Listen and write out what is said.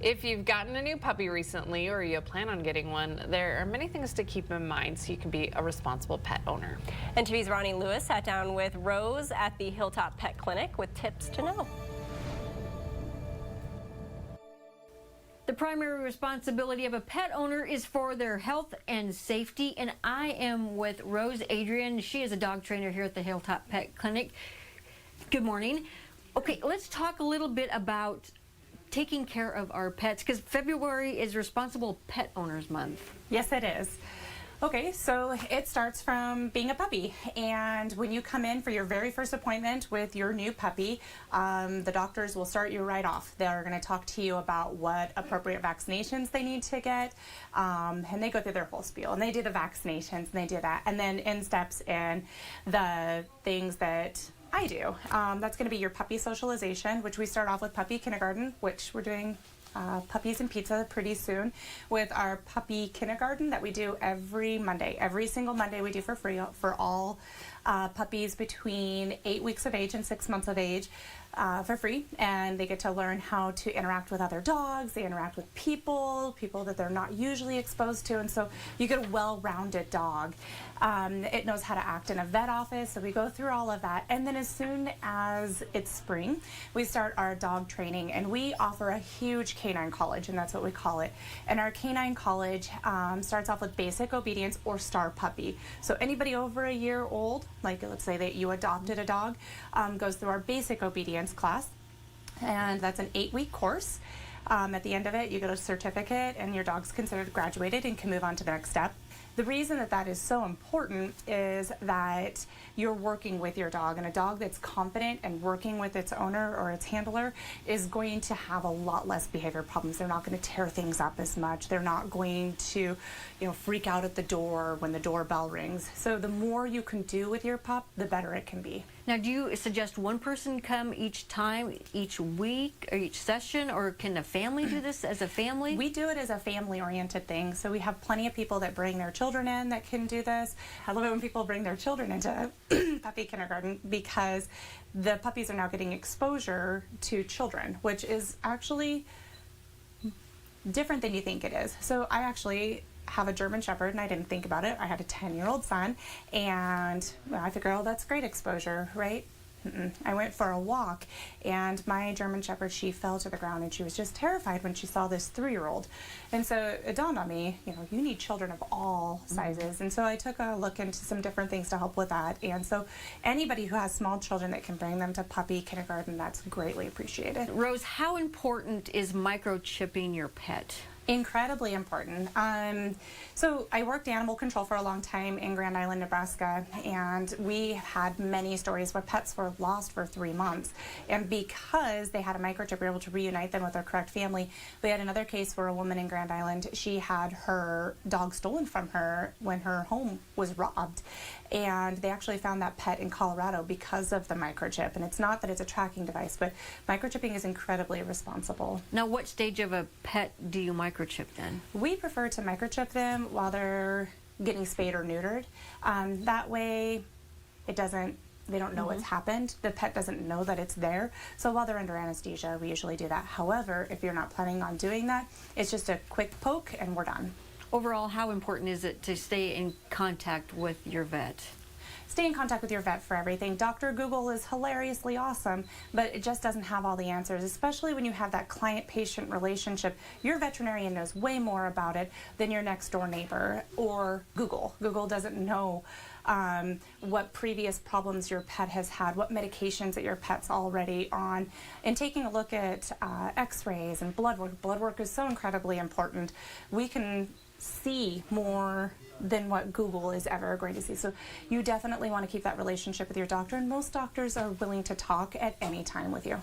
If you've gotten a new puppy recently or you plan on getting one, there are many things to keep in mind so you can be a responsible pet owner. And TV's Roni Lewis sat down with Rose at the Hilltop Pet Clinic with tips to know. The primary responsibility of a pet owner is for their health and safety, and I am with Rose Adrian. She is a dog trainer here at the Hilltop Pet Clinic. Good morning. Okay, let's talk a little bit about taking care of our pets, because February is Responsible Pet Owners Month. Yes, it is. Okay, so it starts from being a puppy, and when you come in for your very first appointment with your new puppy, the doctors will start you right off. They're going to talk to you about what appropriate vaccinations they need to get, and they go through their whole spiel, and they do the vaccinations, and they do that, and then in steps in the things that I do. That's going to be your puppy socialization, which we start off with puppy kindergarten, which we're doing puppies and pizza pretty soon, with our puppy kindergarten that we do every Monday. Every single Monday we do for free for all puppies between 8 weeks of age and 6 months of age for free, and they get to learn how to interact with other dogs. They interact with people that they're not usually exposed to, and so you get a well-rounded dog. It knows how to act in a vet office, so we go through all of that, and then as soon as it's spring, we start our dog training, and we offer a huge canine college, and that's what we call it. And our canine college starts off with basic obedience or star puppy. So anybody over a year old, like let's say that you adopted a dog, goes through our basic obedience class, and that's an 8-week course. At the end of it, you get a certificate, and your dog's considered graduated and can move on to the next step. The reason that that is so important is that you're working with your dog, and a dog that's confident and working with its owner or its handler is going to have a lot less behavior problems. They're not going to tear things up as much. They're not going to, freak out at the door when the doorbell rings. So the more you can do with your pup, the better it can be. Now, do you suggest one person come each time, each week, or each session, or can a family do this as a family? We do it as a family-oriented thing, so we have plenty of people that bring their children in that can do this. I love it when people bring their children into puppy kindergarten, because the puppies are now getting exposure to children, which is actually different than you think it is. So I actually have a German Shepherd, and I didn't think about it. I had a 10-year-old son, and I figured, oh, that's great exposure, right? I went for a walk, and my German Shepherd, she fell to the ground, and she was just terrified when she saw this 3-year-old. And so it dawned on me, you need children of all sizes. And so I took a look into some different things to help with that. And so anybody who has small children that can bring them to puppy kindergarten, that's greatly appreciated. Rose, how important is microchipping your pet? Incredibly important. So I worked animal control for a long time in Grand Island, Nebraska, and we had many stories where pets were lost for 3 months. And because they had a microchip, we were able to reunite them with their correct family. We had another case where a woman in Grand Island, she had her dog stolen from her when her home was robbed. And they actually found that pet in Colorado because of the microchip. And it's not that it's a tracking device, but microchipping is incredibly responsible. Now, what stage of a pet do you microchip then? We prefer to microchip them while they're getting spayed or neutered. That way, they don't know what's happened. The pet doesn't know that it's there. So while they're under anesthesia, we usually do that. However, if you're not planning on doing that, it's just a quick poke and we're done. Overall, how important is it to stay in contact with your vet? Stay in contact with your vet for everything. Dr. Google is hilariously awesome, but it just doesn't have all the answers, especially when you have that client-patient relationship. Your veterinarian knows way more about it than your next-door neighbor or Google. Google doesn't know what previous problems your pet has had, what medications that your pet's already on, and taking a look at x-rays and blood work. Blood work is so incredibly important. We can see more than what Google is ever going to see. So you definitely want to keep that relationship with your doctor, and most doctors are willing to talk at any time with you.